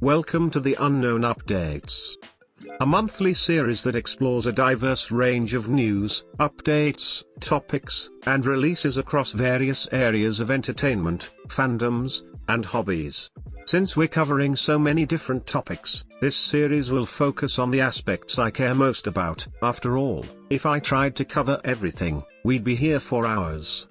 Welcome to the UnKnown Updates, a monthly series that explores a diverse range of news, updates, topics, and releases across various areas of entertainment, fandoms, and hobbies. Since we're covering so many different topics, this series will focus on the aspects I care most about. After all, if I tried to cover everything, we'd be here for hours.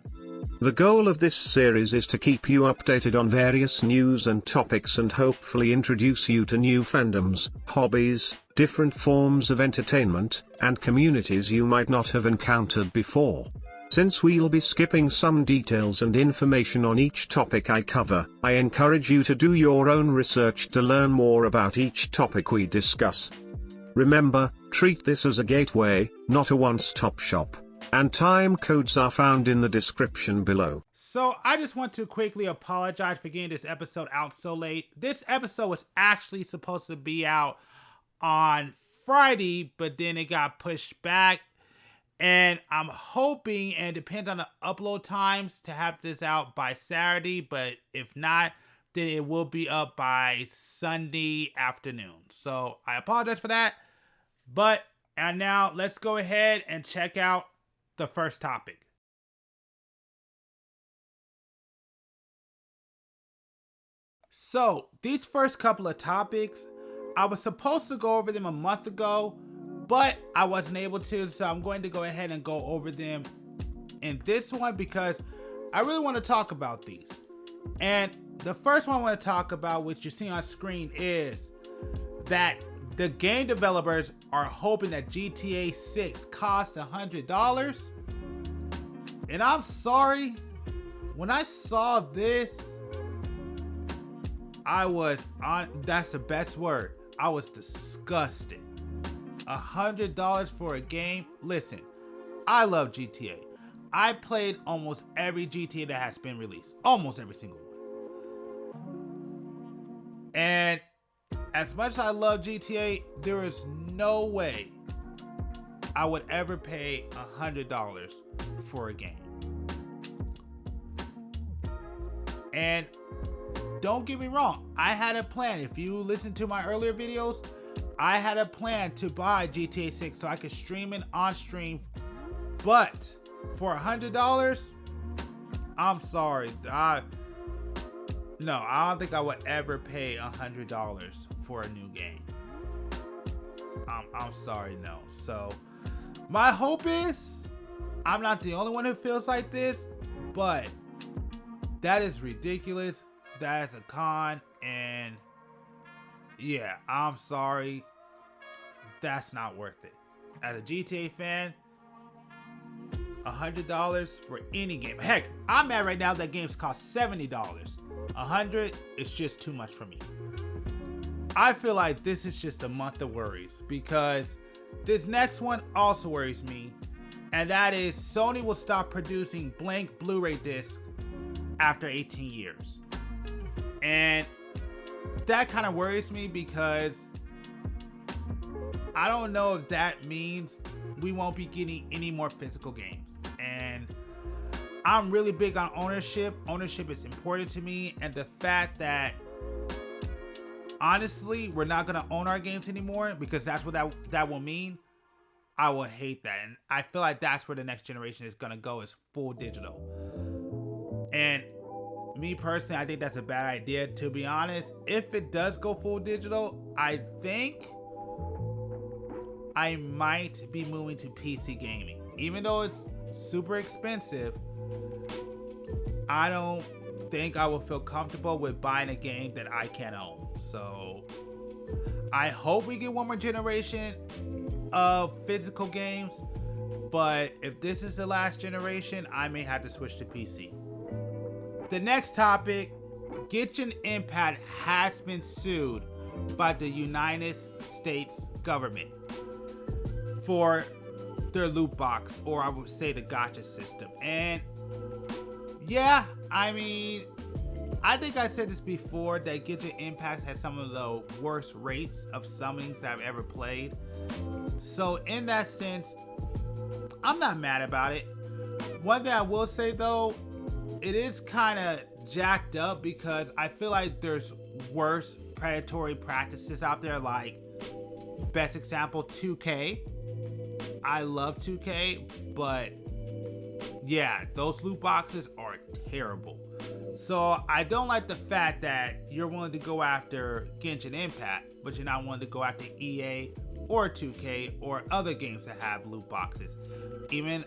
The goal of this series is to keep you updated on various news and topics and hopefully introduce you to new fandoms, hobbies, different forms of entertainment, and communities you might not have encountered before. Since we'll be skipping some details and information on each topic I cover, I encourage you to do your own research to learn more about each topic we discuss. Remember, treat this as a gateway, not a one-stop shop. And time codes are found in the description below. So I just want to quickly apologize for getting this episode out so late. This episode was actually supposed to be out on Friday, but then it got pushed back. And I'm hoping, and it depends on the upload times, to have this out by Saturday. But if not, then it will be up by Sunday afternoon. So I apologize for that. And now let's go ahead and check out the first topic. So these first couple of topics, I was supposed to go over them a month ago, but I wasn't able to, so I'm going to go ahead and go over them in this one because I really want to talk about these. And the first one I want to talk about, which you see on screen, is that the game developers are hoping that GTA 6 costs $100. And I'm sorry, when I saw this, that's the best word, I was disgusted. $100 for a game? Listen, I love GTA. I played almost every GTA that has been released. Almost every single one. And as much as I love GTA, there is no way I would ever pay $100 for a game. And don't get me wrong, I had a plan. If you listen to my earlier videos, I had a plan to buy GTA 6 so I could stream it on stream. But for $100, I'm sorry. I don't think I would ever pay $100 for a new game. I'm sorry, no. So my hope is I'm not the only one who feels like this, but that is ridiculous. That is a con, and yeah, I'm sorry. That's not worth it. As a GTA fan, $100 for any game. Heck, I'm mad right now that games cost $70. $100 is just too much for me. I feel like this is just a month of worries because this next one also worries me, and that is Sony will stop producing blank Blu-ray discs after 18 years. And that kind of worries me because I don't know if that means we won't be getting any more physical games. And I'm really big on ownership. Ownership is important to me. And the fact that, honestly, we're not going to own our games anymore because that's what that will mean, I will hate that. And I feel like that's where the next generation is going to go, is full digital. And me personally, I think that's a bad idea, to be honest. If it does go full digital, I think I might be moving to PC gaming. Even though it's super expensive, I don't think I will feel comfortable with buying a game that I can't own. So I hope we get one more generation of physical games, but if this is the last generation, I may have to switch to PC. The next topic, Genshin Impact has been sued by the United States government for their loot box, or I would say the gacha system. And yeah, I mean, I think I said this before, that Genshin Impact has some of the worst rates of summonings I've ever played. So in that sense, I'm not mad about it. One thing I will say though, it is kind of jacked up because I feel like there's worse predatory practices out there, like best example 2K. I love 2K, but yeah, those loot boxes are terrible. So I don't like the fact that you're willing to go after Genshin Impact, but you're not willing to go after EA or 2K or other games that have loot boxes. Even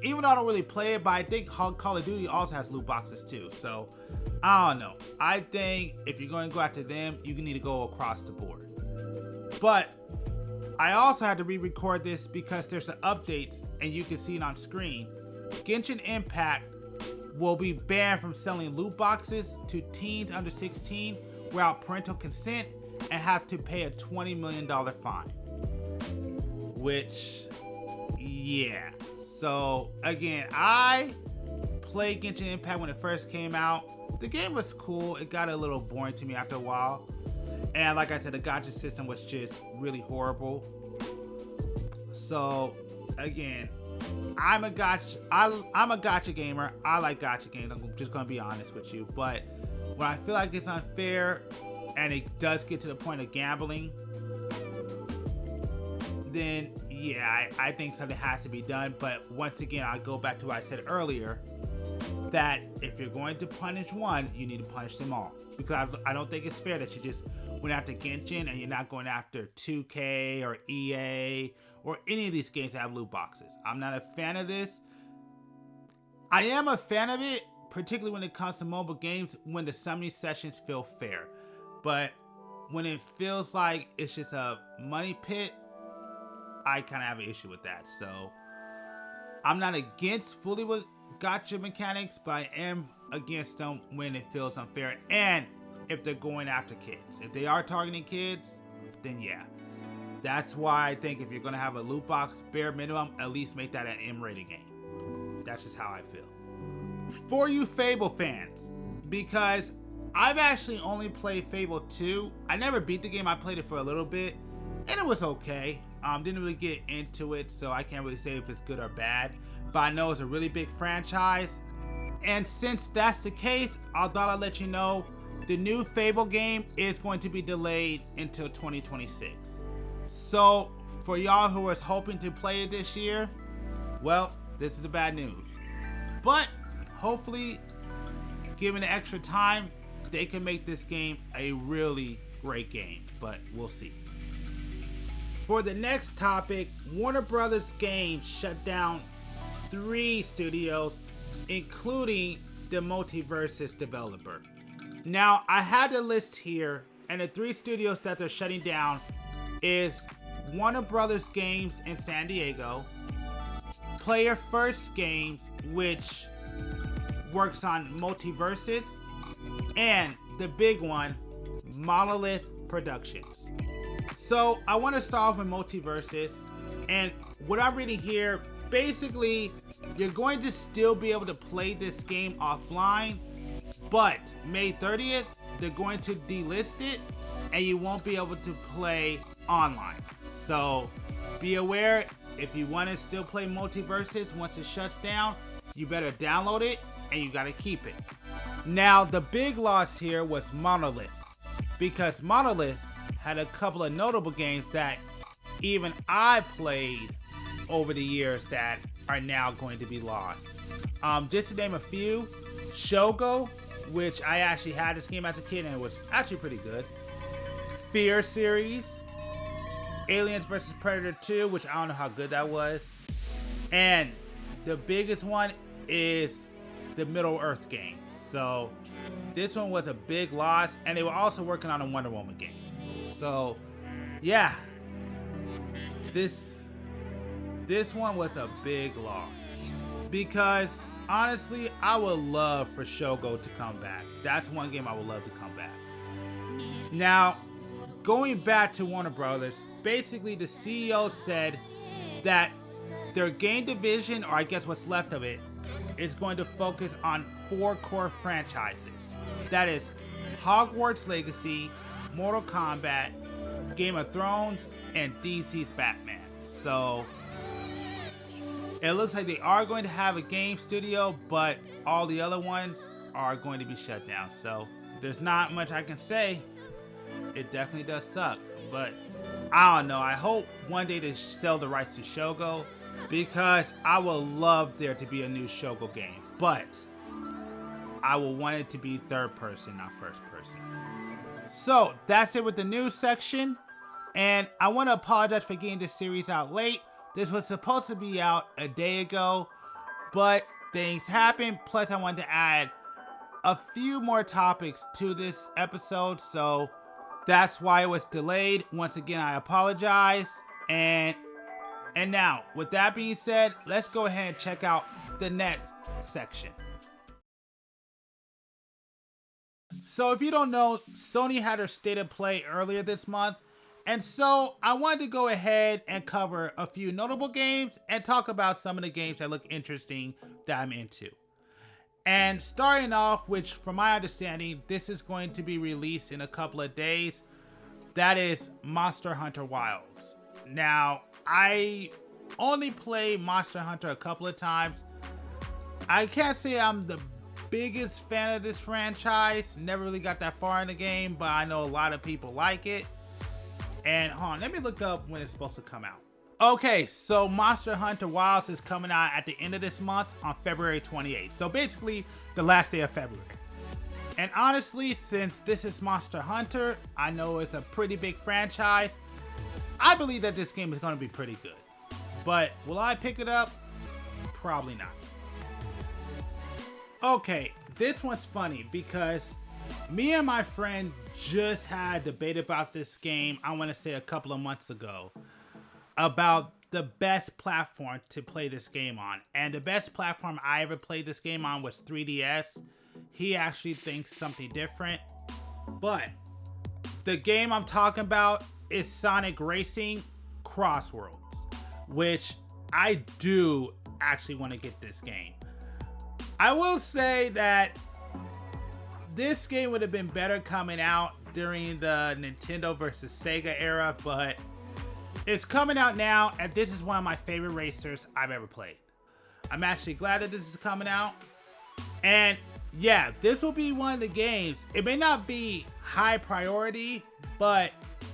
though I don't really play it, but I think Call of Duty also has loot boxes too. So I don't know. I think if you're going to go after them, you need to go across the board. But I also had to re-record this because there's some updates and you can see it on screen. Genshin Impact will be banned from selling loot boxes to teens under 16 without parental consent and have to pay a $20 million fine. Which, yeah. So again, I played Genshin Impact when it first came out. The game was cool. It got a little boring to me after a while. And like I said, the gacha system was just really horrible. So again, I'm a gacha gamer. I like gacha games. I'm just gonna be honest with you. But when I feel like it's unfair and it does get to the point of gambling, then yeah, I think something has to be done. But once again, I go back to what I said earlier, that if you're going to punish one, you need to punish them all. Because I don't think it's fair that you just went after Genshin and you're not going after 2K or EA or any of these games that have loot boxes. I'm not a fan of this. I am a fan of it, particularly when it comes to mobile games, when the summoning sessions feel fair. But when it feels like it's just a money pit, I kind of have an issue with that. So I'm not against fully with gacha mechanics, but I am against them when it feels unfair and if they're going after kids. If they are targeting kids, then yeah. That's why I think if you're going to have a loot box, bare minimum, at least make that an M-rated game. That's just how I feel. For you Fable fans, because I've actually only played Fable 2. I never beat the game. I played it for a little bit, and it was okay. Didn't really get into it, so I can't really say if it's good or bad. But I know it's a really big franchise. And since that's the case, I thought I'd let you know the new Fable game is going to be delayed until 2026. So for y'all who was hoping to play it this year, well, this is the bad news. But hopefully, given the extra time, they can make this game a really great game. But we'll see. For the next topic, Warner Brothers Games shut down 3 studios, including the Multiversus developer. Now, I had the list here, and the 3 studios that they're shutting down is Warner Brothers Games in San Diego, Player First Games, which works on Multiversus, and the big one, Monolith Productions. So I want to start off with Multiversus, and what I'm reading here, basically, you're going to still be able to play this game offline, but May 30th, they're going to delist it, and you won't be able to play online. So be aware, if you want to still play Multiversus once it shuts down, you better download it, and you gotta keep it. Now, the big loss here was Monolith, because Monolith had a couple of notable games that even I played over the years that are now going to be lost. Just to name a few, Shogo, which I actually had this game as a kid and it was actually pretty good. Fear series, Aliens vs Predator 2, which I don't know how good that was. And the biggest one is the Middle Earth game. So this one was a big loss, and they were also working on a Wonder Woman game. So yeah, this one was a big loss, because honestly, I would love for Shogo to come back. That's one game I would love to come back. Now, going back to Warner Brothers, basically the CEO said that their game division, or I guess what's left of it, is going to focus on 4 core franchises. That is Hogwarts Legacy, Mortal Kombat, Game of Thrones, and DC's Batman. So it looks like they are going to have a game studio, but all the other ones are going to be shut down. So there's not much I can say. It definitely does suck, but I don't know. I hope one day they sell the rights to Shogo, because I would love there to be a new Shogo game, but I will want it to be third person, not first person. So that's it with the news section, and I want to apologize for getting this series out late. This was supposed to be out a day ago, but things happened. Plus, I wanted to add a few more topics to this episode, so that's why it was delayed. Once again, I apologize. And now, with that being said, let's go ahead and check out the next section. So if you don't know, Sony had their State of Play earlier this month, and so I wanted to go ahead and cover a few notable games and talk about some of the games that look interesting that I'm into. And starting off, which from my understanding, this is going to be released in a couple of days, that is Monster Hunter Wilds. Now, I only played Monster Hunter a couple of times. I can't say I'm the biggest fan of this franchise. Never really got that far in the game, but I know a lot of people like it. And hold on, let me look up when it's supposed to come out. Okay, so Monster Hunter Wilds is coming out at the end of this month on February 28th. So basically, the last day of February. And honestly, since this is Monster Hunter, I know it's a pretty big franchise. I believe that this game is going to be pretty good. But will I pick it up? Probably not. Okay, this one's funny because me and my friend just had a debate about this game, I want to say a couple of months ago, about the best platform to play this game on. And the best platform I ever played this game on was 3DS. He actually thinks something different. But the game I'm talking about is Sonic Racing Crossworlds, which I do actually want to get this game. I will say that this game would have been better coming out during the Nintendo versus Sega era, but it's coming out now, and this is one of my favorite racers I've ever played. I'm actually glad that this is coming out. And yeah, this will be one of the games. It may not be high priority, but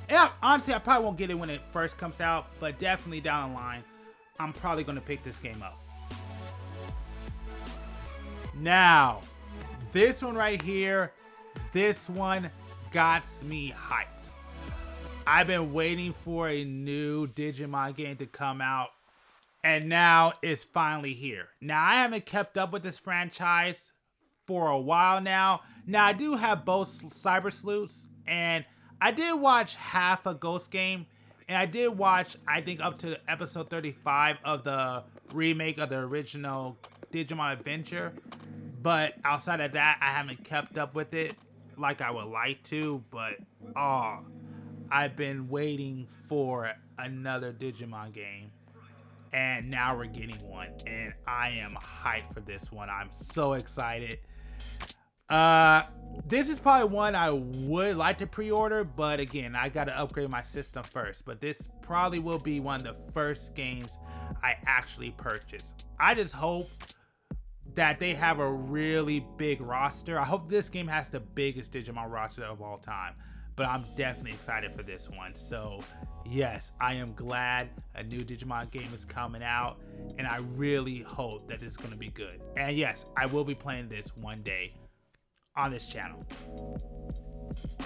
yeah, honestly, I probably won't get it when it first comes out, but definitely down the line, I'm probably going to pick this game up. Now, this one right here, this one got me hyped. I've been waiting for a new Digimon game to come out, and now it's finally here. Now, I haven't kept up with this franchise for a while now. Now, I do have both Cyber Sleuths, and I did watch half a Ghost Game, and I did watch, I think, up to episode 35 of the remake of the original Digimon Adventure. But outside of that, I haven't kept up with it like I would like to, but I've been waiting for another Digimon game, and now we're getting one, and I am hyped for this one. I'm so excited. This is probably one I would like to pre-order, but again, I gotta upgrade my system first. But this probably will be one of the first games I actually purchase. I just hope that they have a really big roster. I hope this game has the biggest Digimon roster of all time, but I'm definitely excited for this one. So yes, I am glad a new Digimon game is coming out, and I really hope that this is gonna be good. And yes, I will be playing this one day on this channel.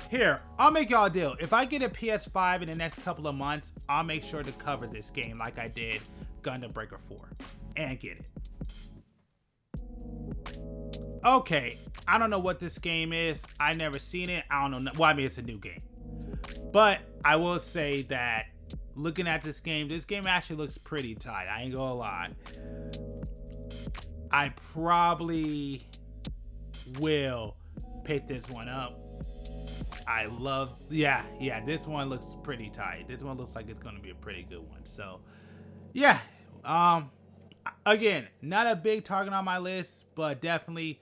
Here, I'll make y'all a deal. If I get a PS5 in the next couple of months, I'll make sure to cover this game like I did Gundam Breaker 4 and get it. Okay, I don't know what this game is. I never seen it. I don't know. Well, I mean, it's a new game. But I will say that looking at this game actually looks pretty tight. I ain't gonna lie. I probably will pick this one up. I love, yeah, this one looks pretty tight. This one looks like it's gonna be a pretty good one. So, yeah, again, not a big target on my list, but definitely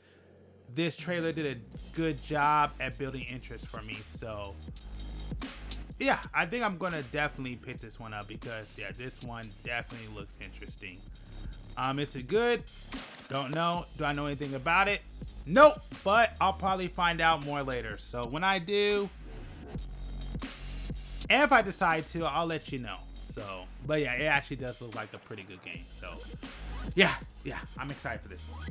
this trailer did a good job at building interest for me. So yeah, I think I'm gonna definitely pick this one up because yeah, this one definitely looks interesting. Is it good? Don't know. Do I know anything about it? Nope, but I'll probably find out more later. So when I do, And if I decide to, I'll let you know. So, but yeah, it actually does look like a pretty good game. So, yeah, I'm excited for this one.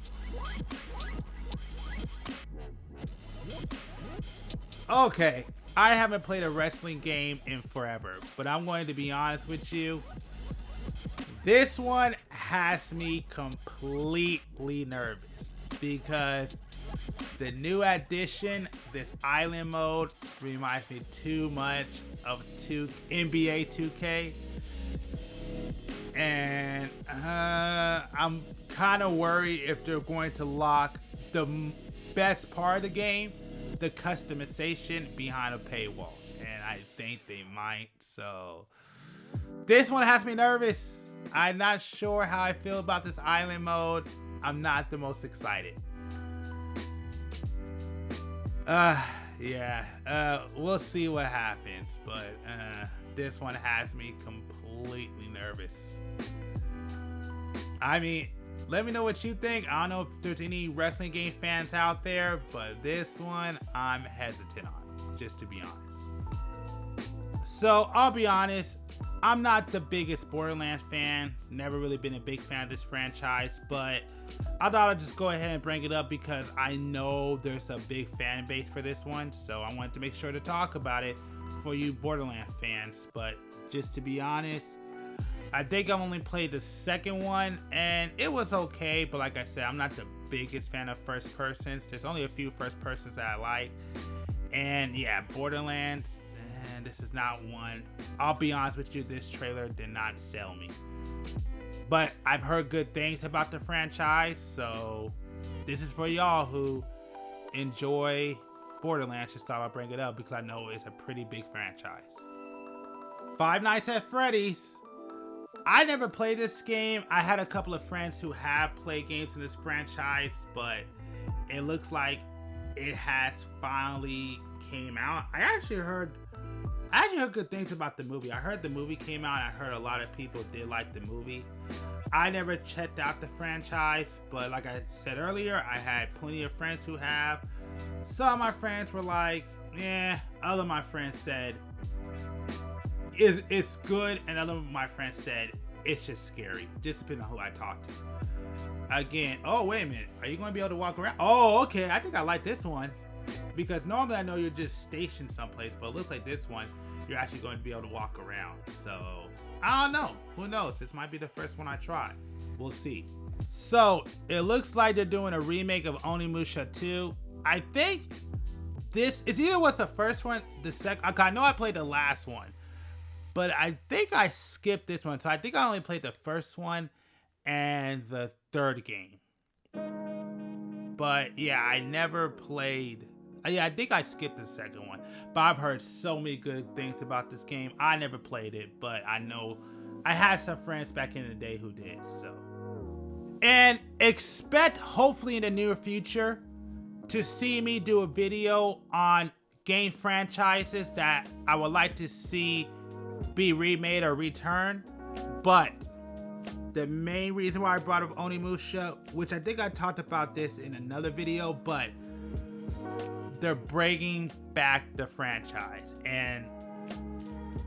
Okay, I haven't played a wrestling game in forever, but I'm going to be honest with you. This one has me completely nervous because the new addition, this island mode, reminds me too much of NBA 2K. And I'm kind of worried if they're going to lock the best part of the game, the customization, behind a paywall. And I think they might. So this one has me nervous. I'm not sure how I feel about this island mode. I'm not the most excited. We'll see what happens, but this one has me completely nervous. I mean, let me know what you think. I don't know if there's any wrestling game fans out there, but this one I'm hesitant on, just to be honest. So I'll be honest, I'm not the biggest Borderlands fan. Never really been a big fan of this franchise, but I thought I'd just go ahead and bring it up because I know there's a big fan base for this one. So I wanted to make sure to talk about it for you Borderlands fans. But just to be honest, I think I've only played the second one and it was okay. But like I said, I'm not the biggest fan of first persons. There's only a few first persons that I like. And yeah, Borderlands, and this is not one. I'll be honest with you, this trailer did not sell me. But I've heard good things about the franchise, so this is for y'all who enjoy Borderlands. Just thought I'd bring it up because I know it's a pretty big franchise. Five Nights at Freddy's. I never played this game. I had a couple of friends who have played games in this franchise, but it looks like it has finally came out. I actually heard good things about the movie. I heard the movie came out and I heard a lot of people did like the movie. I never checked out the franchise, but like I said earlier, I had plenty of friends who have. Some of my friends were like, yeah. Other of my friends said, it's good. And other of my friends said, it's just scary. Just depending on who I talk to. Again, oh, wait a minute. Are you going to be able to walk around? Oh, okay. I think I like this one. Because normally I know you're just stationed someplace, but it looks like this one, you're actually going to be able to walk around. So, I don't know. Who knows? This might be the first one I try. We'll see. So, it looks like they're doing a remake of Onimusha 2. I think this is either was the first one, the second. I know I played the last one, but I think I skipped this one. So, I think I only played the first one and the third game. But yeah, I never played. Yeah, I think I skipped the second one. But I've heard so many good things about this game. I never played it, but I know I had some friends back in the day who did. So, and expect hopefully in the near future to see me do a video on game franchises that I would like to see be remade or returned. But the main reason why I brought up Onimusha, which I think I talked about this in another video, but they're bringing back the franchise. And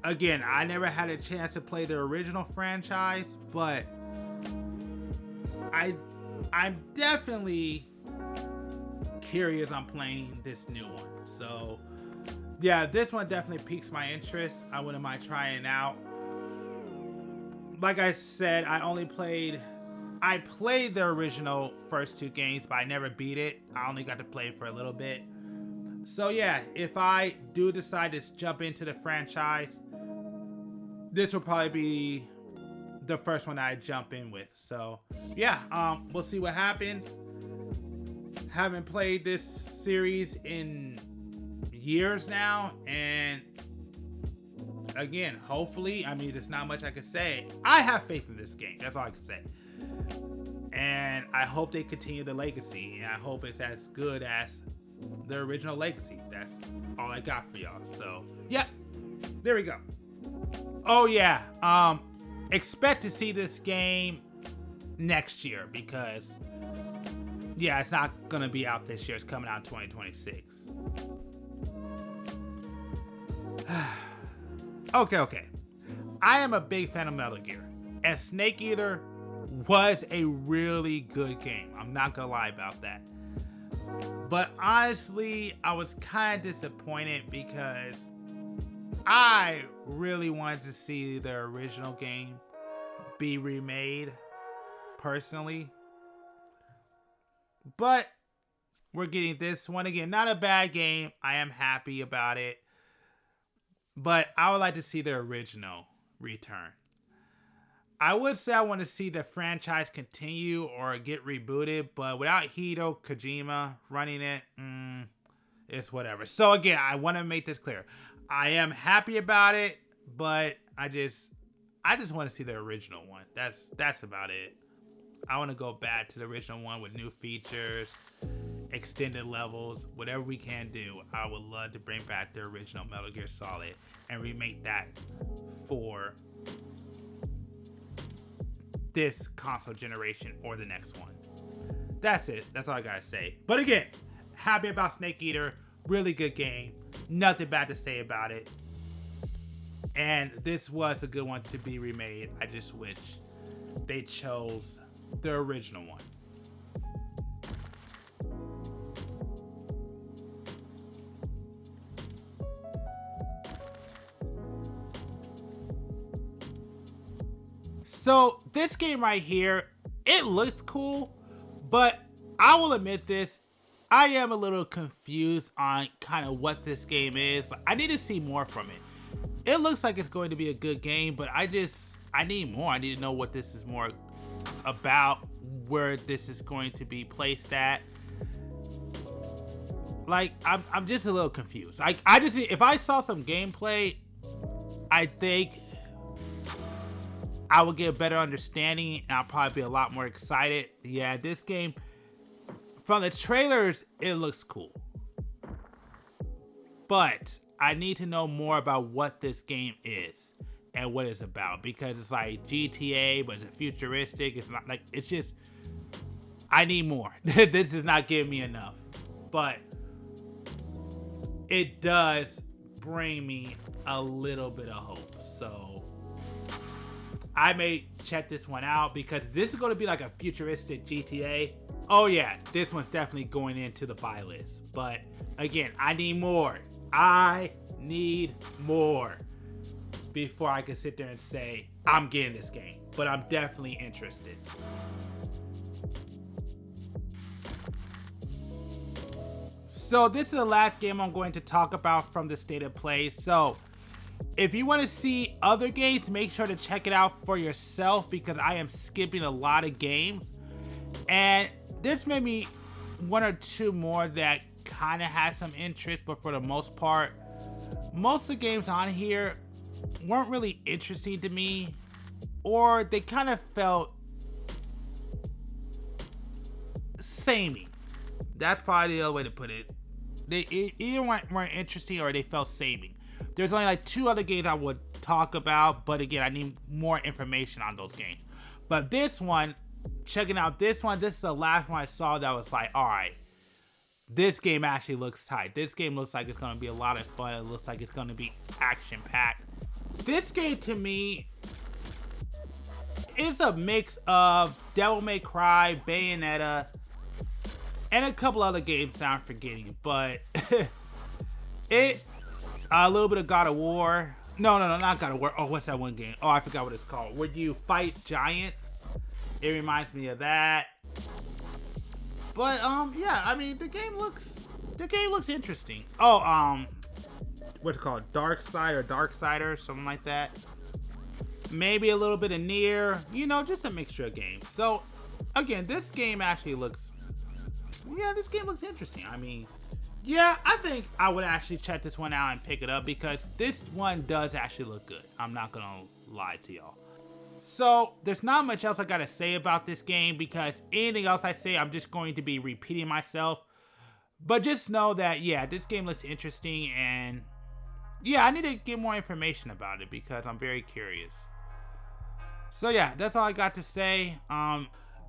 again, I never had a chance to play the original franchise, but I'm definitely curious on playing this new one. So yeah, this one definitely piques my interest. I wouldn't mind trying it out. Like I said, I played the original first two games, but I never beat it. I only got to play it for a little bit. So yeah, if I do decide to jump into the franchise, this will probably be the first one I jump in with. So yeah, we'll see what happens. Haven't played this series in years now, and again, hopefully, I mean, there's not much I can say. I have faith in this game. That's all I can say. And I hope they continue the legacy, and I hope it's as good as the original legacy. That's all I got for y'all. So yeah, there we go. Oh yeah, expect to see this game next year because yeah, it's not gonna be out this year. It's coming out in 2026. Okay. I am a big fan of Metal Gear, and Snake Eater was a really good game. I'm not gonna lie about that. But honestly, I was kind of disappointed because I really wanted to see the original game be remade, personally. But we're getting this one again. Not a bad game. I am happy about it. But I would like to see the original return. I would say I want to see the franchise continue or get rebooted, but without Hideo Kojima running it, it's whatever. So again, I want to make this clear. I am happy about it, but I just want to see the original one. That's about it. I want to go back to the original one with new features, extended levels, whatever we can do. I would love to bring back the original Metal Gear Solid and remake that for this console generation or the next one. That's it. That's all I gotta say. But again, happy about Snake Eater. Really good game. Nothing bad to say about it. And this was a good one to be remade. I just wish they chose the original one. So this game right here, it looks cool, but I will admit this, I am a little confused on kind of what this game is. I need to see more from it. It looks like it's going to be a good game, but I need more. I need to know what this is more about, where this is going to be placed at. Like, I'm just a little confused. If I saw some gameplay, I think I would get a better understanding and I'll probably be a lot more excited. Yeah, this game, from the trailers, it looks cool. But I need to know more about what this game is and what it's about, because it's like GTA, but it's futuristic. It's not like, it's just, I need more. This is not giving me enough. But it does bring me a little bit of hope. So I may check this one out, because this is going to be like a futuristic GTA. Oh yeah, this one's definitely going into the buy list. But again, I need more. I need more before I can sit there and say, I'm getting this game. But I'm definitely interested. So this is the last game I'm going to talk about from the State of Play. So if you want to see other games, make sure to check it out for yourself, because I am skipping a lot of games. And there's maybe one or two more that kind of has some interest, but for the most part, most of the games on here weren't really interesting to me, or they kind of felt samey. That's probably the other way to put it. They either weren't interesting or they felt samey. There's only like 2 other games I would talk about, but again, I need more information on those games. But this one, checking out this one, this is the last one I saw that was like, alright, this game actually looks tight. This game looks like it's going to be a lot of fun. It looks like it's going to be action-packed. This game, to me, is a mix of Devil May Cry, Bayonetta, and a couple other games that I'm forgetting. But a little bit of God of War. No, not God of War. Oh, what's that one game? Oh, I forgot what it's called. Where you fight giants. It reminds me of that. But yeah, I mean, the game looks interesting. Oh, what's it called? Dark Side or Darksider, something like that. Maybe a little bit of Nier. You know, just a mixture of games. So again, this game actually looks. Yeah, this game looks interesting. I mean, yeah, I think I would actually check this one out and pick it up, because this one does actually look good. I'm not gonna lie to y'all. So there's not much else I gotta say about this game, because anything else I say, I'm just going to be repeating myself. But just know that, yeah, this game looks interesting, and yeah, I need to get more information about it, because I'm very curious. So yeah, that's all I got to say.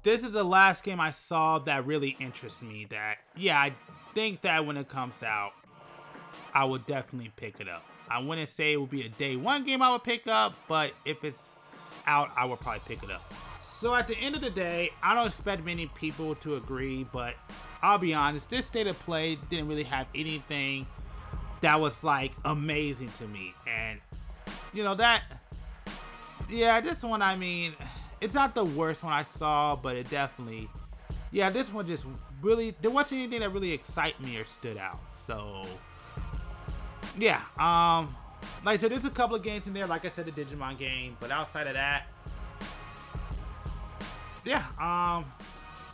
This is the last game I saw that really interests me, that, yeah, I think that when it comes out, I will definitely pick it up. I wouldn't say it would be a day one game I would pick up, but if it's out, I would probably pick it up. So at the end of the day, I don't expect many people to agree, but I'll be honest, this state of play didn't really have anything that was like amazing to me. And you know that, yeah, this one, I mean, it's not the worst one I saw, but it definitely, yeah, this one just really, there wasn't anything that really excited me or stood out. So yeah, like, so there's a couple of games in there, like I said, the Digimon game, but outside of that, yeah, I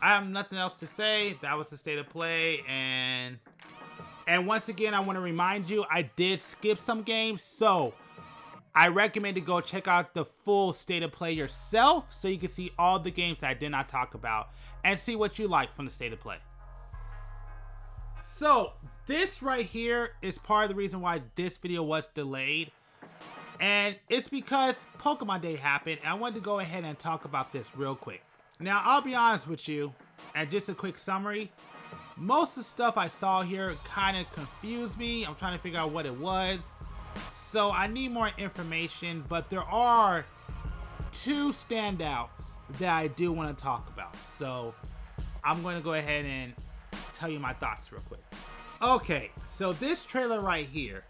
have nothing else to say. That was the state of play, and once again, I want to remind you, I did skip some games, so I recommend to go check out the full state of play yourself, so you can see all the games that I did not talk about, and see what you like from the state of play. So this right here is part of the reason why this video was delayed, and it's because Pokemon Day happened, and I wanted to go ahead and talk about this real quick. Now, I'll be honest with you, and just a quick summary, most of the stuff I saw here kind of confused me. I'm trying to figure out what it was, so I need more information, but there are two standouts that I do want to talk about, so I'm going to go ahead and tell you my thoughts real quick. Okay, so this trailer right here,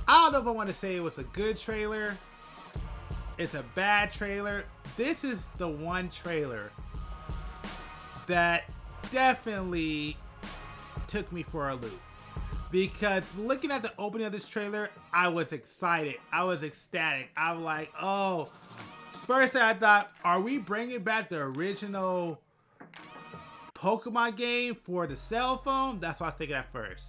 I don't know if I want to say it was a good trailer, it's a bad trailer. This is the one trailer that definitely took me for a loop, because looking at the opening of this trailer, I was excited, I was ecstatic. I was like, oh, first I thought, are we bringing back the original Pokemon game for the cell phone? That's what I was thinking at first.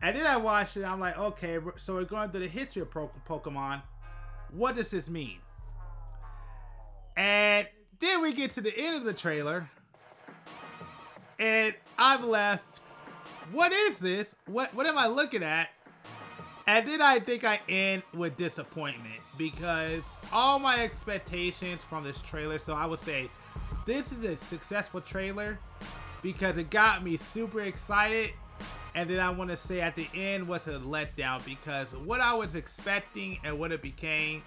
And then I watched it, I'm like, okay, so we're going through the history of Pokemon. What does this mean? And then we get to the end of the trailer, and I'm left, what is this? What am I looking at? And then I think I end with disappointment, because all my expectations from this trailer, so I would say this is a successful trailer because it got me super excited, and then I want to say at the end was a letdown, because what I was expecting and what it became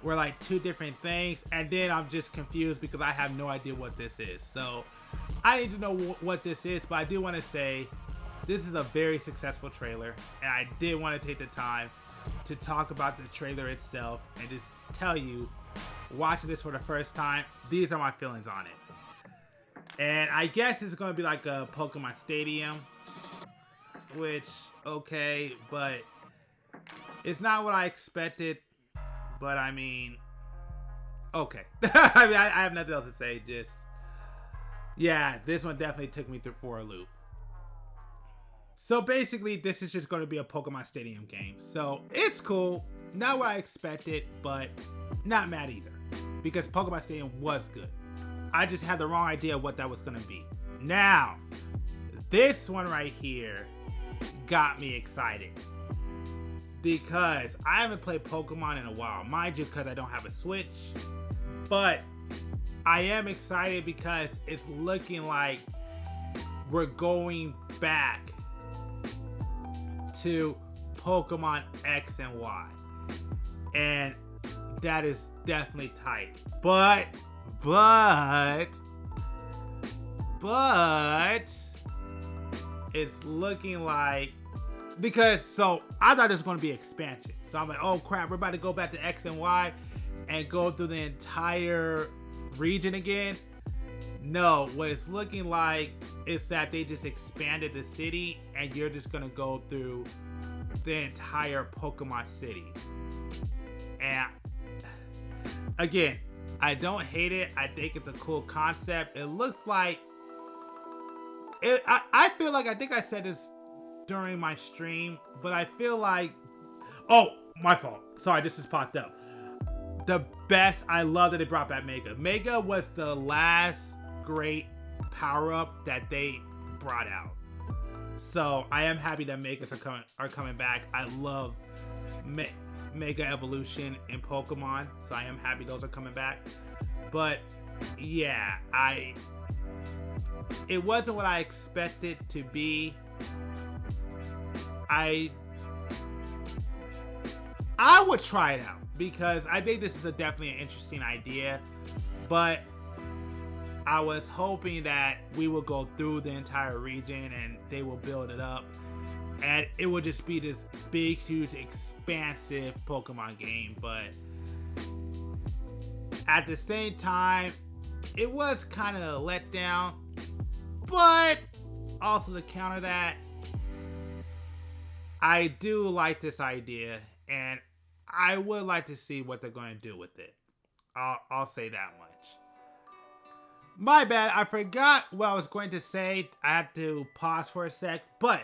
were like two different things, and then I'm just confused because I have no idea what this is. So I need to know what this is, but I do want to say this is a very successful trailer, and I did want to take the time to talk about the trailer itself and just tell you, watching this for the first time, these are my feelings on it. And I guess it's going to be like a Pokemon Stadium, which, okay, but it's not what I expected. But I mean, okay. I mean, I have nothing else to say. Just, yeah, this one definitely took me through for a loop. So basically, this is just going to be a Pokemon Stadium game. So it's cool. Not what I expected, but not mad either, because Pokemon Stadium was good. I just had the wrong idea what that was going to be. Now, this one right here got me excited, because I haven't played Pokemon in a while, mind you, because I don't have a Switch, but I am excited because it's looking like we're going back to Pokemon X and Y, and that is definitely tight. But it's looking like, because, so I thought it was going to be expansion. So I'm like, oh crap, we're about to go back to X and Y and go through the entire region again. No, what it's looking like is that they just expanded the city, and you're just going to go through the entire Pokemon city. And again, I don't hate it. I think it's a cool concept. It looks like it, I feel like, I think I said this during my stream, but I feel like, oh, my fault. Sorry, this just popped up. The best, I love that they brought back Mega. Mega was the last great power-up that they brought out. So I am happy that Megas are coming back. I love Mega Evolution in Pokemon, so I am happy those are coming back. But yeah, it wasn't what I expected to be. I I would try it out because I think this is definitely an interesting idea, but I was hoping that we will go through the entire region and they will build it up and it will just be this big, huge, expansive Pokemon game. But at the same time, it was kind of a letdown. But also to counter that, I do like this idea and I would like to see what they're going to do with it. I'll say that much. My bad, I forgot what I was going to say. I had to pause for a sec. But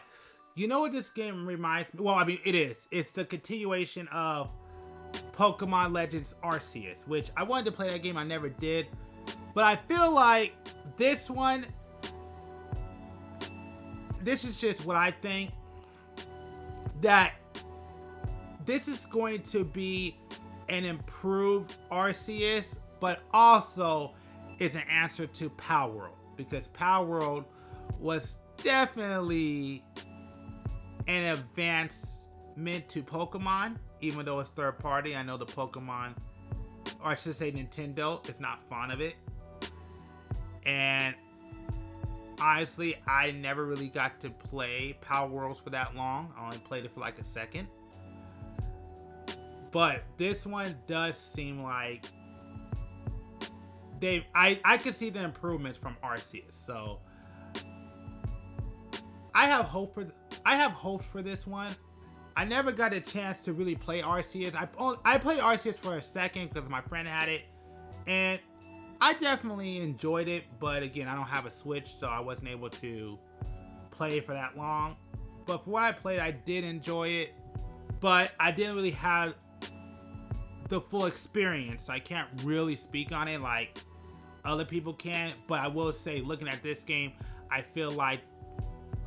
you know what this game reminds me? Well, I mean, it is. It's the continuation of Pokemon Legends Arceus, which I wanted to play that game. I never did. But I feel like this one, this is just what I think, that this is going to be an improved Arceus, but also is an answer to Power World, because Power World was definitely an advancement to Pokemon, even though it's third party. I know the Pokemon, or I should say Nintendo, is not fond of it. And honestly, I never really got to play Power Worlds for that long. I only played it for like a second. But this one does seem like I could see the improvements from Arceus. So I have hope for this one. I never got a chance to really play Arceus. I played Arceus for a second because my friend had it, and I definitely enjoyed it. But again, I don't have a Switch, so I wasn't able to play it for that long. But for what I played, I did enjoy it, but I didn't really have the full experience, so I can't really speak on it like other people can. But I will say, looking at this game, I feel like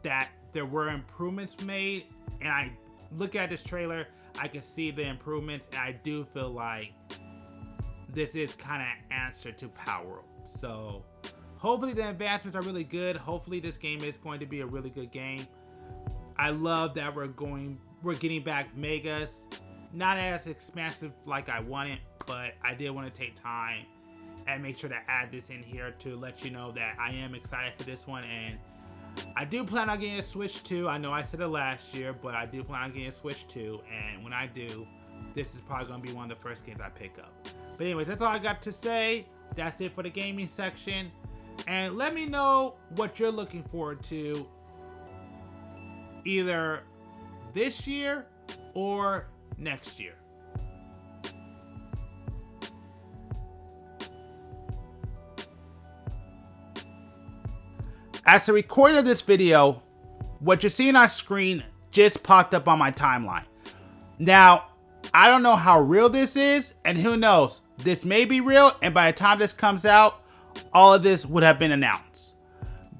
that there were improvements made, and I look at this trailer, I can see the improvements, and I do feel like this is kind of answer to Power World. So hopefully the advancements are really good. Hopefully this game is going to be a really good game. I love that we're getting back Megas. Not as expansive like I wanted, but I did want to take time and make sure to add this in here to let you know that I am excited for this one. And I do plan on getting a Switch 2. I know I said it last year, but I do plan on getting a Switch 2. And when I do, this is probably going to be one of the first games I pick up. But anyways, that's all I got to say. That's it for the gaming section. And let me know what you're looking forward to either this year or next year. As the recording of this video, what you're seeing on screen just popped up on my timeline. Now, I don't know how real this is, and who knows, this may be real, and by the time this comes out, all of this would have been announced.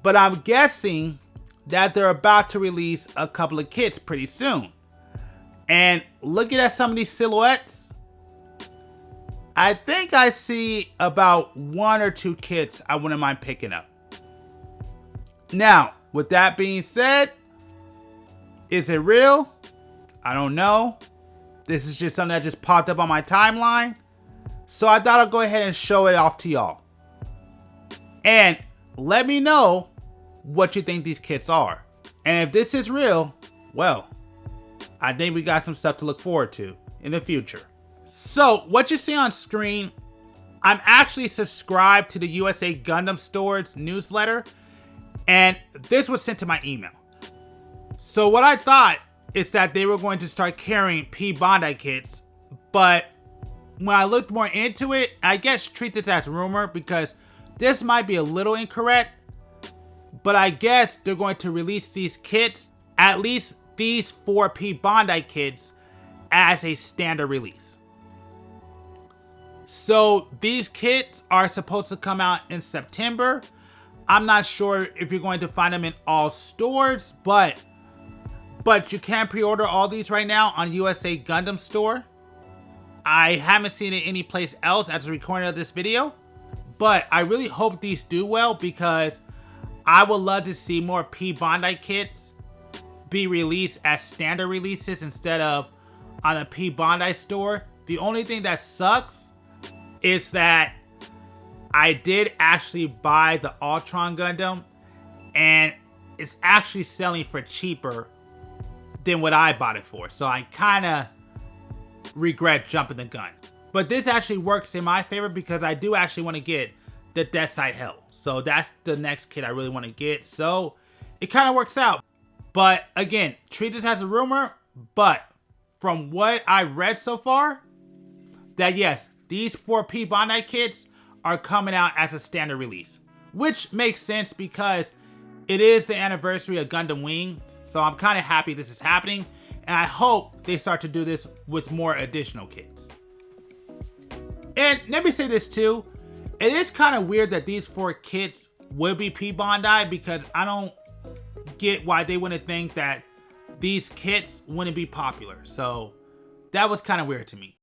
But I'm guessing that they're about to release a couple of kits pretty soon. And looking at some of these silhouettes, I think I see about 1 or 2 kits I wouldn't mind picking up. Now, with that being said, is it real? I don't know. This is just something that just popped up on my timeline. So I thought I'd go ahead and show it off to y'all. And let me know what you think these kits are. And if this is real, well, I think we got some stuff to look forward to in the future. So what you see on screen, I'm actually subscribed to the USA Gundam Store's newsletter, and this was sent to my email. So what I thought is that they were going to start carrying P Bandai kits, but when I looked more into it, I guess treat this as rumor because this might be a little incorrect, but I guess they're going to release these kits, at least these 4 P Bandai kits, as a standard release. So these kits are supposed to come out in September. I'm not sure if you're going to find them in all stores, but you can pre-order all these right now on USA Gundam Store. I haven't seen it any place else as a recording of this video, but I really hope these do well because I would love to see more P Bandai kits be released as standard releases instead of on a P Bondi store. The only thing that sucks is that I did actually buy the Ultron Gundam, and it's actually selling for cheaper than what I bought it for. So I kind of regret jumping the gun. But this actually works in my favor because I do actually want to get the Death Side Hell. So that's the next kit I really want to get. So it kind of works out. But again, treat this as a rumor. But from what I read so far, that yes, these 4P Bondi kits are coming out as a standard release. Which makes sense because it is the anniversary of Gundam Wing. So I'm kind of happy this is happening. And I hope they start to do this with more additional kits. And let me say this too. It is kind of weird that these 4 kits will be P Bondi because I don't get why they wouldn't think that these kits wouldn't be popular. So that was kind of weird to me.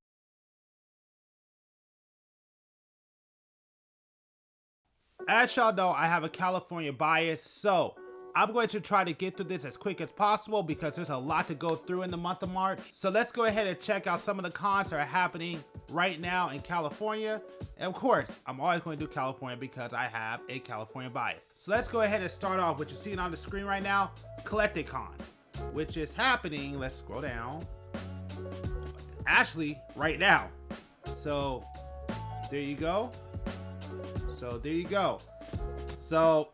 As y'all know, I have a California bias, so I'm going to try to get through this as quick as possible because there's a lot to go through in the month of March. So let's go ahead and check out some of the cons that are happening right now in California. And of course, I'm always going to do California because I have a California bias. So let's go ahead and start off with what you're seeing on the screen right now, Collected Con, which is happening, let's scroll down, actually right now. So there you go. So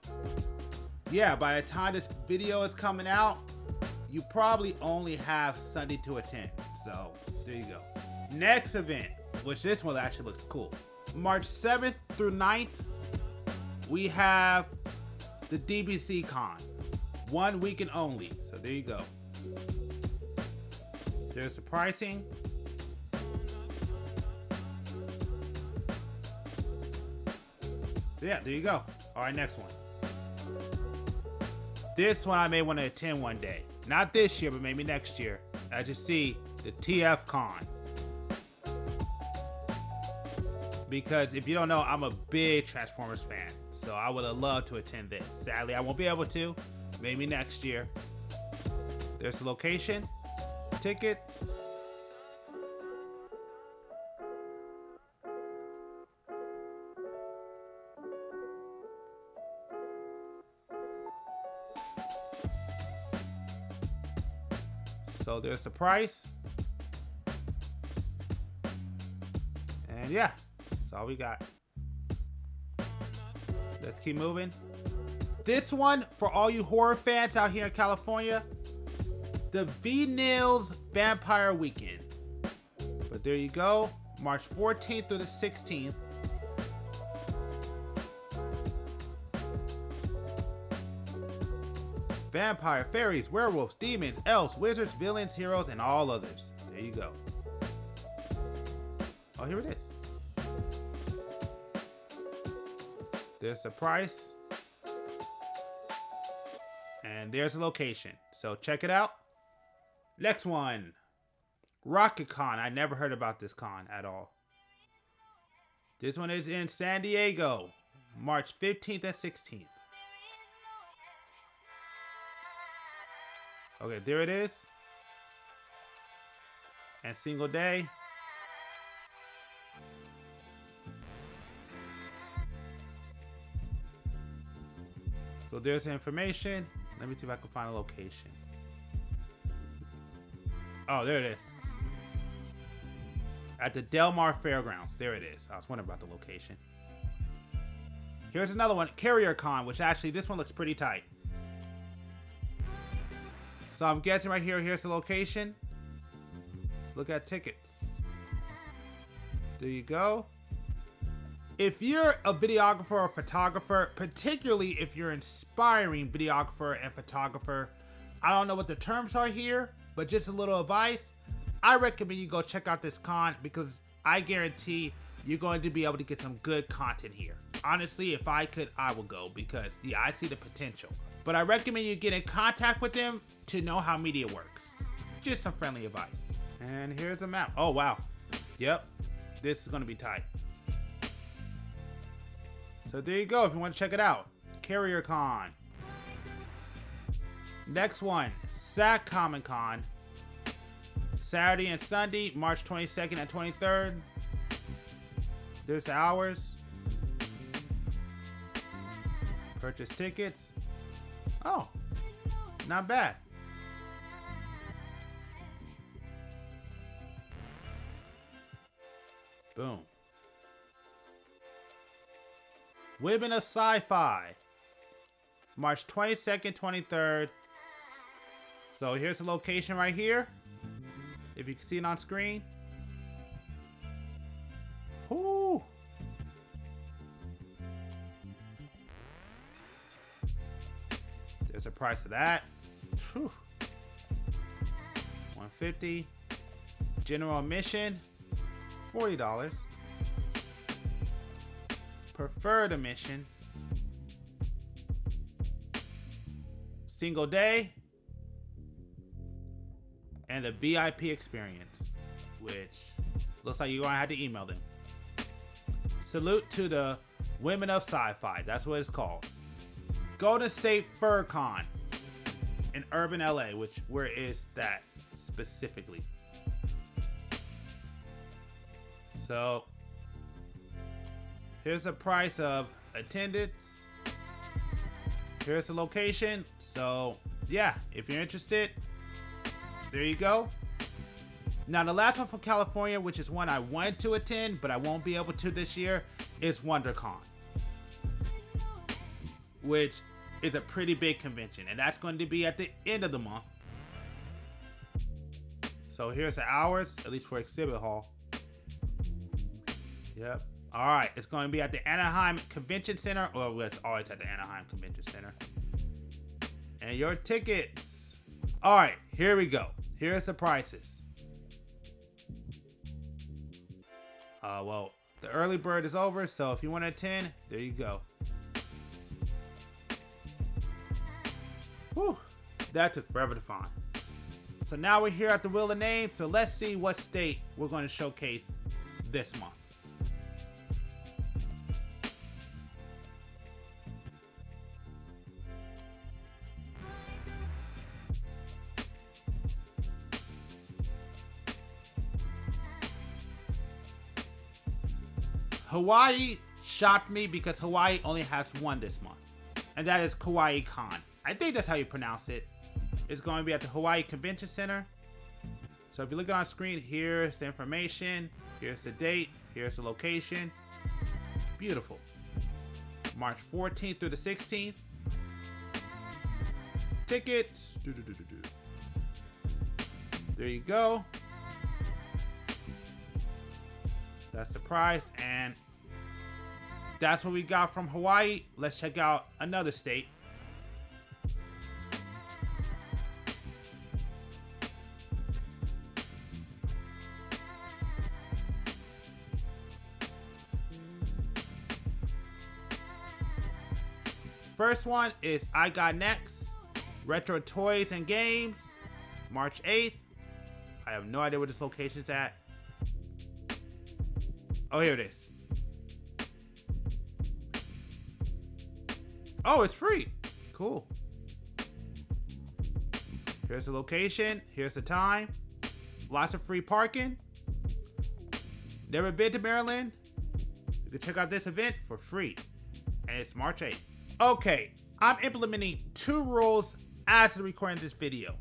yeah, by the time this video is coming out, you probably only have Sunday to attend. So there you go. Next event, which this one actually looks cool. March 7th through 9th, we have the DBC Con. 1 weekend only. So there you go. There's the pricing. So yeah, there you go. All right, next one. This one I may want to attend one day. Not this year, but maybe next year. As you see, the TF Con. Because if you don't know, I'm a big Transformers fan. So I would have loved to attend this. Sadly, I won't be able to. Maybe next year. There's the location. Tickets. So there's the price. And yeah, that's all we got. Let's keep moving. This one, for all you horror fans out here in California, the V-Nils Vampire Weekend. But there you go, March 14th through the 16th. Vampire, fairies, werewolves, demons, elves, wizards, villains, heroes, and all others. There you go. Oh, here it is. There's the price. And there's the location. So check it out. Next one. Rocket Con. I never heard about this con at all. This one is in San Diego. March 15th and 16th. Okay, there it is. And single day. So there's the information. Let me see if I can find a location. Oh, there it is. At the Del Mar Fairgrounds. There it is. I was wondering about the location. Here's another one. Carrier Con, which actually, this one looks pretty tight. So I'm guessing right here, here's the location. Let's look at tickets. There you go. If you're a videographer or photographer, particularly if you're an inspiring videographer and photographer, I don't know what the terms are here, but just a little advice. I recommend you go check out this con because I guarantee you're going to be able to get some good content here. Honestly, if I could, I would go because yeah, I see the potential. But I recommend you get in contact with them to know how media works. Just some friendly advice. And here's a map. Oh, wow. Yep. This is going to be tight. So there you go if you want to check it out. Carrier Con. Next one. SAC Comic Con. Saturday and Sunday, March 22nd and 23rd. There's the hours. Purchase tickets. Oh, not bad. Boom. Women of Sci-Fi, March 22nd, 23rd. So here's the location right here. If you can see it on screen. Whoo. There's the price of that. Whew. $150. General admission, $40. Preferred admission, single day, and the VIP experience, which looks like you're gonna have to email them. Salute to the Women of Sci-Fi. That's what it's called. Golden State Fur Con in urban LA, which where is that specifically? So here's the price of attendance. Here's the location. So yeah, if you're interested, there you go. Now the last one from California, which is one I wanted to attend, but I won't be able to this year, is WonderCon, which is a pretty big convention, and that's going to be at the end of the month. So here's the hours, at least for exhibit hall. Yep. All right, it's going to be at the Anaheim Convention Center, or it's always at the Anaheim Convention Center. And your tickets. All right, here we go. Here's the prices. Well, the early bird is over, so if you want to attend, there you go. Whew, that took forever to find. So now we're here at the Wheel of Names, so let's see what state we're going to showcase this month. Hawaii shocked me because Hawaii only has one this month, and that is Kauai Con. I think that's how you pronounce it. It's going to be at the Hawaii Convention Center. So if you look on screen, here's the information, here's the date, here's the location. Beautiful. March 14th through the 16th. Tickets. There you go. That's the price, and that's what we got from Hawaii. Let's check out another state. First one is I Got Next, Retro Toys and Games, March 8th. I have no idea where this location's at. Oh, here it is. Oh, it's free. Cool. Here's the location. Here's the time. Lots of free parking. Never been to Maryland? You can check out this event for free. And it's March 8th. Okay, I'm implementing 2 rules as of recording this video.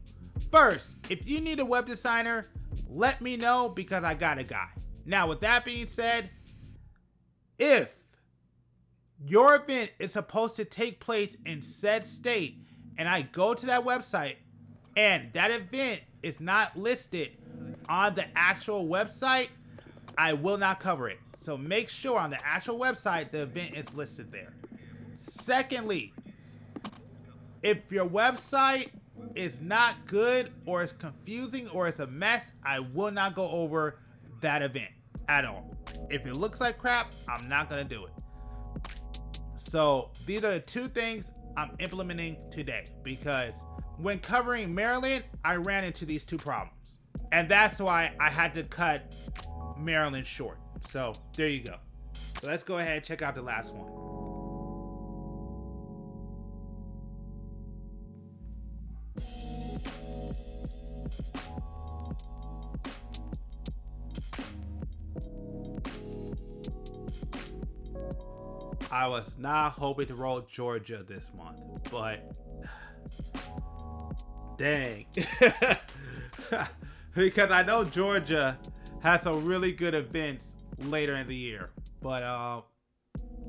First, if you need a web designer, let me know because I got a guy. Now, with that being said, if your event is supposed to take place in said state and I go to that website and that event is not listed on the actual website, I will not cover it. So make sure on the actual website the event is listed there. Secondly, if your website is not good or is confusing or is a mess, I will not go over that event at all. If it looks like crap, I'm not gonna do it. So these are the 2 things I'm implementing today, because when covering Maryland, I ran into these 2 problems, and that's why I had to cut Maryland short. So there you go. So let's go ahead and check out the last one. I was not hoping to roll Georgia this month, but dang. Because I know Georgia has some really good events later in the year. But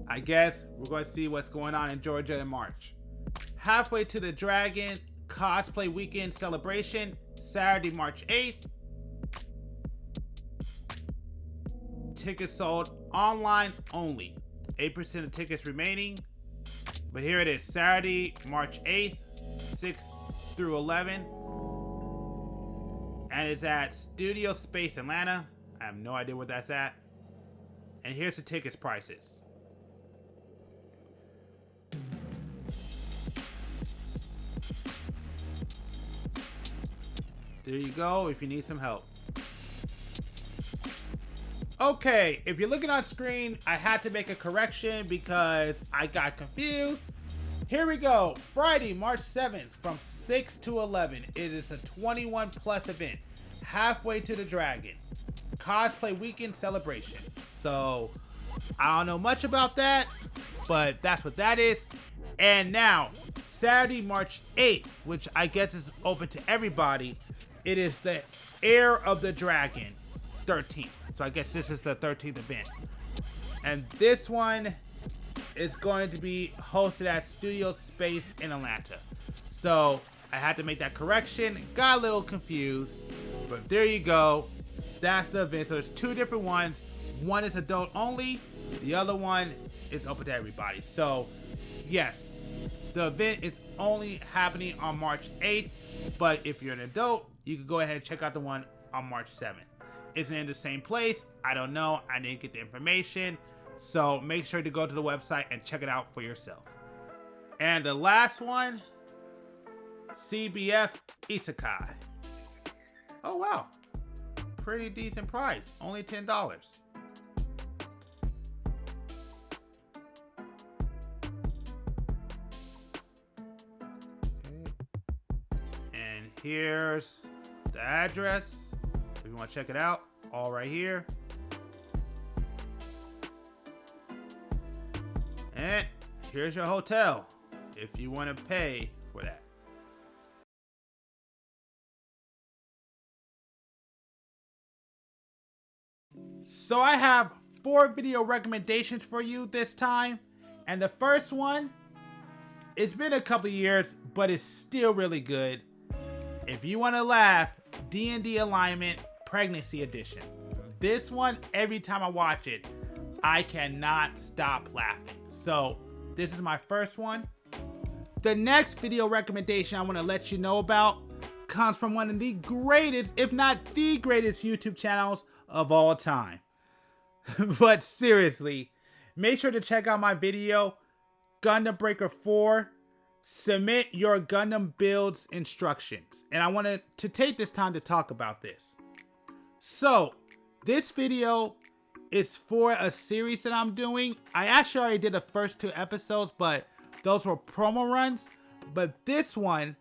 I guess we're going to see what's going on in Georgia in March. Halfway to the Dragon Cosplay Weekend Celebration, Saturday, March 8th. Tickets sold online only. 8% of tickets remaining. But here it is, Saturday, March 8th, 6 through 11. And it's at Studio Space Atlanta. I have no idea where that's at. And here's the tickets prices. There you go if you need some help. Okay, if you're looking on screen, I had to make a correction because I got confused. Here we go. Friday, March 7th from 6 to 11. It is a 21 plus event. Halfway to the Dragon Cosplay Weekend Celebration. So, I don't know much about that, but that's what that is. And now, Saturday, March 8th, which I guess is open to everybody. It is the Heir of the Dragon 13th. So I guess this is the 13th event. And this one is going to be hosted at Studio Space in Atlanta. So I had to make that correction. Got a little confused. But there you go. That's the event. So there's two different ones. One is adult only. The other one is open to everybody. So yes, the event is only happening on March 8th. But if you're an adult, you can go ahead and check out the one on March 7th. Is it in the same place? I don't know. I didn't get the information. So make sure to go to the website and check it out for yourself. And the last one, CBF Isekai. Oh wow. Pretty decent price. Only $10. And here's the address. If you want to check it out, all right here. And here's your hotel if you want to pay for that. So I have 4 video recommendations for you this time. And the first one, it's been a couple of years, but it's still really good. If you want to laugh, D&D Alignment Pregnancy Edition. This one, every time I watch it, I cannot stop laughing. So this is my first one. The next video recommendation I want to let you know about comes from one of the greatest, if not the greatest YouTube channels of all time. But seriously, make sure to check out my video, Gundam Breaker 4, Submit Your Gundam Builds Instructions. And I wanted to take this time to talk about this. So, this video is for a series that I'm doing. I actually already did the first 2 episodes, but those were promo runs. But this one,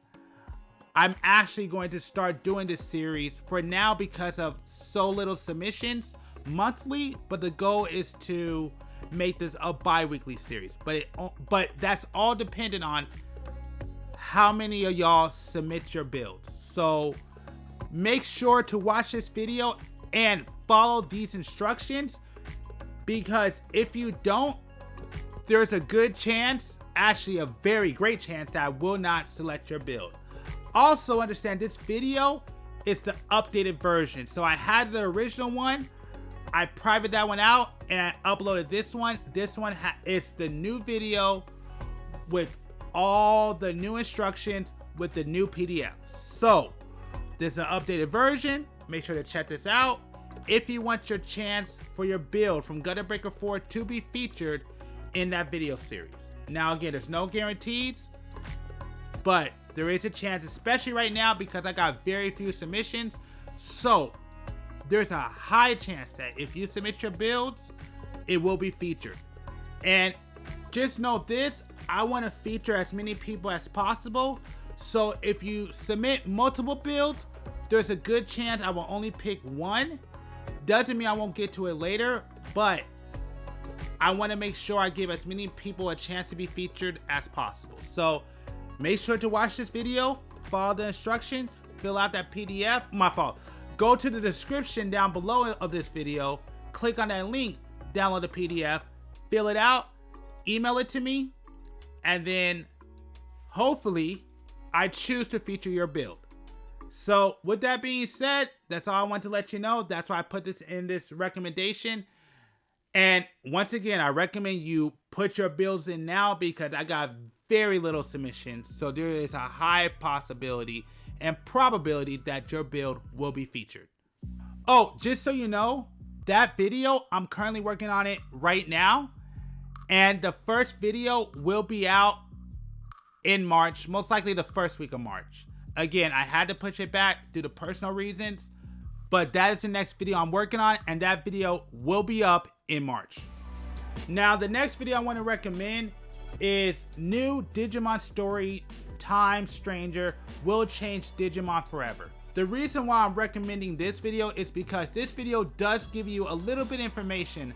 I'm actually going to start doing this series for now because of so little submissions monthly. But the goal is to make this a bi-weekly series. But that's all dependent on how many of y'all submit your builds. So make sure to watch this video and follow these instructions, because if you don't, there's a good chance, actually a very great chance, that I will not select your build. Also understand this video is the updated version. So I had the original one, I privated that one out, and I uploaded this one. This one is the new video with all the new instructions with the new PDF. So this is an updated version. Make sure to check this out if you want your chance for your build from Gundam Breaker 4 to be featured in that video series. Now again, there's no guarantees, but there is a chance, especially right now because I got very few submissions. So there's a high chance that if you submit your builds, it will be featured. And just know this, I want to feature as many people as possible. So if you submit multiple builds, there's a good chance I will only pick one. Doesn't mean I won't get to it later, but I want to make sure I give as many people a chance to be featured as possible. So make sure to watch this video, follow the instructions, fill out that PDF. My fault. Go to the description down below of this video, click on that link, download the PDF, fill it out, email it to me, and then hopefully I choose to feature your build. So with that being said, that's all I want to let you know. That's why I put this in this recommendation. And once again, I recommend you put your builds in now because I got very little submissions. So there is a high possibility and probability that your build will be featured. Oh, just so you know, that video, I'm currently working on it right now. And the first video will be out in March, most likely the first week of March. Again, I had to push it back due to personal reasons, but that is the next video I'm working on, and that video will be up in March. Now, the next video I want to recommend is new Digimon story, Time Stranger will change Digimon forever. The reason why I'm recommending this video is because this video does give you a little bit of information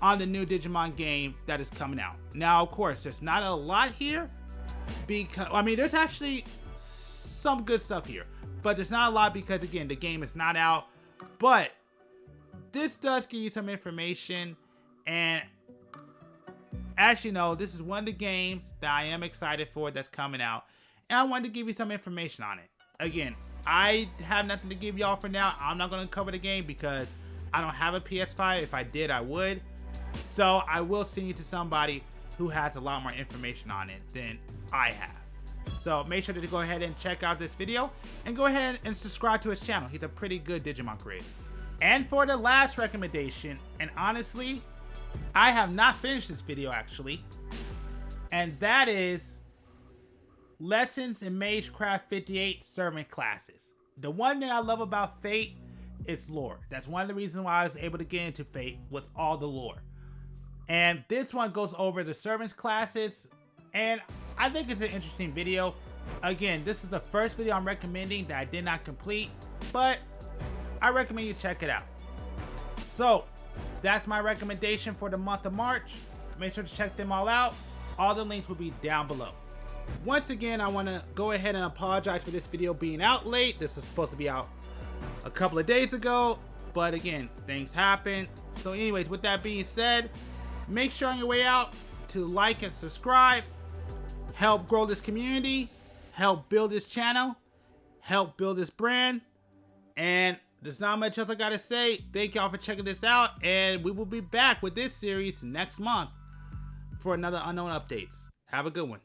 on the new Digimon game that is coming out. Now, of course, there's not a lot here because, I mean, there's actually some good stuff here, but there's not a lot because, again, the game is not out. But this does give you some information, and as you know, this is one of the games that I am excited for that's coming out, and I wanted to give you some information on it. Again, I have nothing to give y'all for now. I'm not going to cover the game because I don't have a PS5. If I did, I would. So I will send you to somebody who has a lot more information on it than I have. So make sure to go ahead and check out this video and go ahead and subscribe to his channel. He's a pretty good Digimon creator. And for the last recommendation, and honestly, I have not finished this video actually, and that is Lessons in Magecraft 58 Servant Classes. The one thing I love about Fate is lore. That's one of the reasons why I was able to get into Fate, with all the lore. And this one goes over the servants classes, and I think it's an interesting video. Again, this is the first video I'm recommending that I did not complete, but I recommend you check it out. So that's my recommendation for the month of March. Make sure to check them all out. All the links will be down below. Once again, I want to go ahead and apologize for this video being out late. This was supposed to be out a couple of days ago, but again, things happen. So anyways, with that being said, make sure on your way out to like and subscribe. Help grow this community, help build this channel, help build this brand, and there's not much else I gotta say. Thank y'all for checking this out, and we will be back with this series next month for another UnKnown Updates. Have a good one.